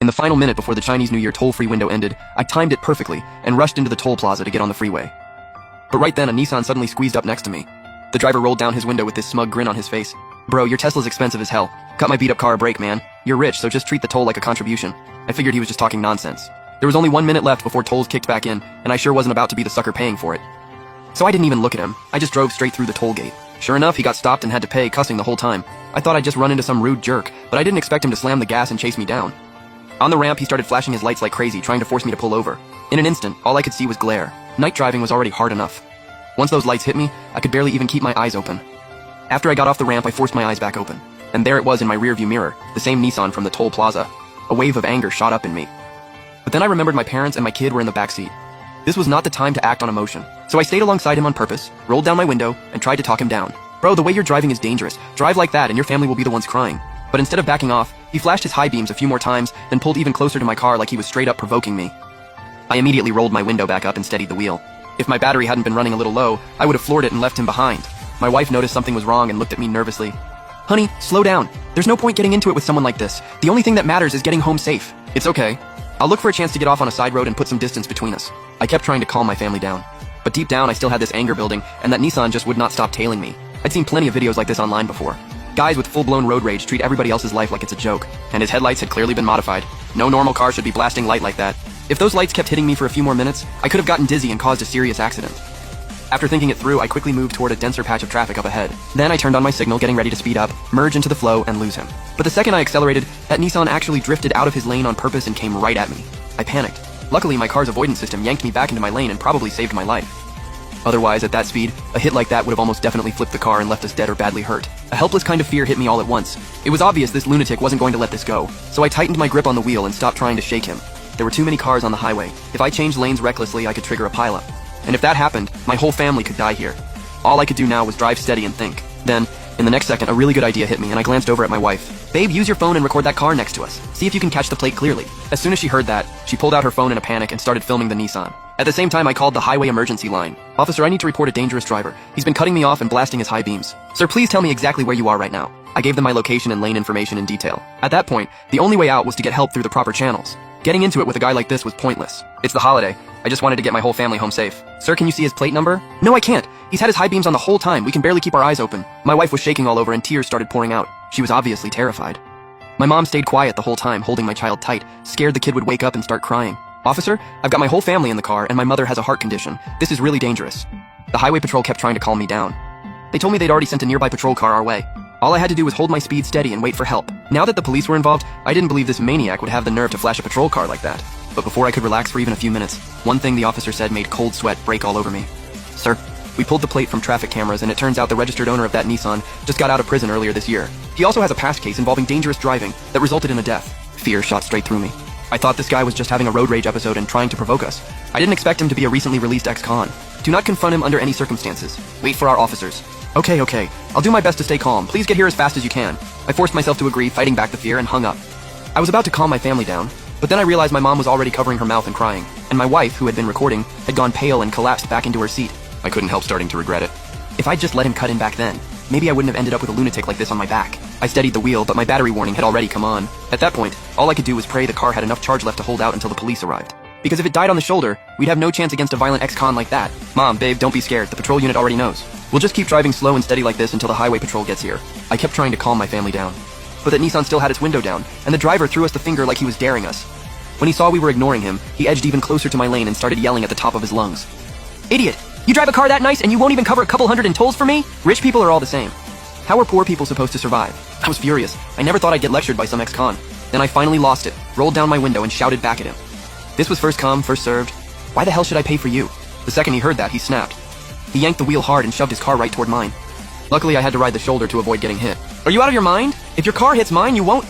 In the final minute before the Chinese New Year toll-free window ended, I timed it perfectly and rushed into the toll plaza to get on the freeway. But right then, a Nissan suddenly squeezed up next to me. The driver rolled down his window with this smug grin on his face. "Bro, your Tesla's expensive as hell. Cut my beat-up car a break, man. You're rich, so just treat the toll like a contribution." I figured he was just talking nonsense. There was only 1 minute left before tolls kicked back in, and I sure wasn't about to be the sucker paying for it. So I didn't even look at him. I just drove straight through the toll gate. Sure enough, he got stopped and had to pay, cussing the whole time. I thought I'd just run into some rude jerk, but I didn't expect him to slam the gas and chase me down. On the ramp, he started flashing his lights like crazy, trying to force me to pull over. In an instant, all I could see was glare. Night driving was already hard enough. Once those lights hit me, I could barely even keep my eyes open. After I got off the ramp, I forced my eyes back open. And there it was in my rearview mirror, the same Nissan from the toll plaza. A wave of anger shot up in me. But then I remembered my parents and my kid were in the back seat. This was not the time to act on emotion. So I stayed alongside him on purpose, rolled down my window, and tried to talk him down. "Bro, the way you're driving is dangerous. Drive like that and your family will be the ones crying." But instead of backing off, he flashed his high beams a few more times, then pulled even closer to my car like he was straight up provoking me. I immediately rolled my window back up and steadied the wheel. If my battery hadn't been running a little low, I would have floored it and left him behind. My wife noticed something was wrong and looked at me nervously. "Honey, slow down. There's no point getting into it with someone like this. The only thing that matters is getting home safe." "It's okay. I'll look for a chance to get off on a side road and put some distance between us." I kept trying to calm my family down. But deep down, I still had this anger building, and that Nissan just would not stop tailing me. I'd seen plenty of videos like this online before. Guys with full-blown road rage treat everybody else's life like it's a joke, and his headlights had clearly been modified. No normal car should be blasting light like that. If those lights kept hitting me for a few more minutes, I could have gotten dizzy and caused a serious accident. After thinking it through, I quickly moved toward a denser patch of traffic up ahead. Then I turned on my signal, getting ready to speed up, merge into the flow, and lose him. But the second I accelerated, that Nissan actually drifted out of his lane on purpose and came right at me. I panicked. Luckily, my car's avoidance system yanked me back into my lane and probably saved my life. Otherwise, at that speed, a hit like that would have almost definitely flipped the car and left us dead or badly hurt. A helpless kind of fear hit me all at once. It was obvious this lunatic wasn't going to let this go, so I tightened my grip on the wheel and stopped trying to shake him. There were too many cars on the highway. If I changed lanes recklessly, I could trigger a pileup. And if that happened, my whole family could die here. All I could do now was drive steady and think. Then, in the next second, a really good idea hit me, and I glanced over at my wife. "Babe, use your phone and record that car next to us. See if you can catch the plate clearly." As soon as she heard that, she pulled out her phone in a panic and started filming the Nissan. At the same time, I called the highway emergency line. "Officer, I need to report a dangerous driver. He's been cutting me off and blasting his high beams. Sir, please tell me exactly where you are right now." I gave them my location and lane information in detail. At that point, the only way out was to get help through the proper channels. Getting into it with a guy like this was pointless. It's the holiday. I just wanted to get my whole family home safe. "Sir, can you see his plate number?" "No, I can't. He's had his high beams on the whole time. We can barely keep our eyes open." My wife was shaking all over and tears started pouring out. She was obviously terrified. My mom stayed quiet the whole time, holding my child tight, scared the kid would wake up and start crying. "Officer, I've got my whole family in the car and my mother has a heart condition. This is really dangerous." The highway patrol kept trying to calm me down. They told me they'd already sent a nearby patrol car our way. All I had to do was hold my speed steady and wait for help. Now that the police were involved, I didn't believe this maniac would have the nerve to flash a patrol car like that. But before I could relax for even a few minutes, one thing the officer said made cold sweat break all over me. "Sir, we pulled the plate from traffic cameras and it turns out the registered owner of that Nissan just got out of prison earlier this year. He also has a past case involving dangerous driving that resulted in a death." Fear shot straight through me. I thought this guy was just having a road rage episode and trying to provoke us. I didn't expect him to be a recently released ex-con. "Do not confront him under any circumstances. Wait for our officers." Okay. I'll do my best to stay calm. Please get here as fast as you can." I forced myself to agree, fighting back the fear, and hung up. I was about to calm my family down, but then I realized my mom was already covering her mouth and crying, and my wife, who had been recording, had gone pale and collapsed back into her seat. I couldn't help starting to regret it. If I'd just let him cut in back then, maybe I wouldn't have ended up with a lunatic like this on my back. I steadied the wheel, but my battery warning had already come on. At that point, all I could do was pray the car had enough charge left to hold out until the police arrived. Because if it died on the shoulder, we'd have no chance against a violent ex-con like that. "Mom, babe, don't be scared. The patrol unit already knows. We'll just keep driving slow and steady like this until the highway patrol gets here." I kept trying to calm my family down. But that Nissan still had its window down, and the driver threw us the finger like he was daring us. When he saw we were ignoring him, he edged even closer to my lane and started yelling at the top of his lungs. "Idiot! You drive a car that nice and you won't even cover a couple hundred in tolls for me? Rich people are all the same. How are poor people supposed to survive?" I was furious. I never thought I'd get lectured by some ex-con. Then I finally lost it, rolled down my window and shouted back at him. This was first come, first served. Why the hell should I pay for you? The second he heard that, he snapped. He yanked the wheel hard and shoved his car right toward mine. Luckily, I had to ride the shoulder to avoid getting hit. "Are you out of your mind? If your car hits mine, you won't..."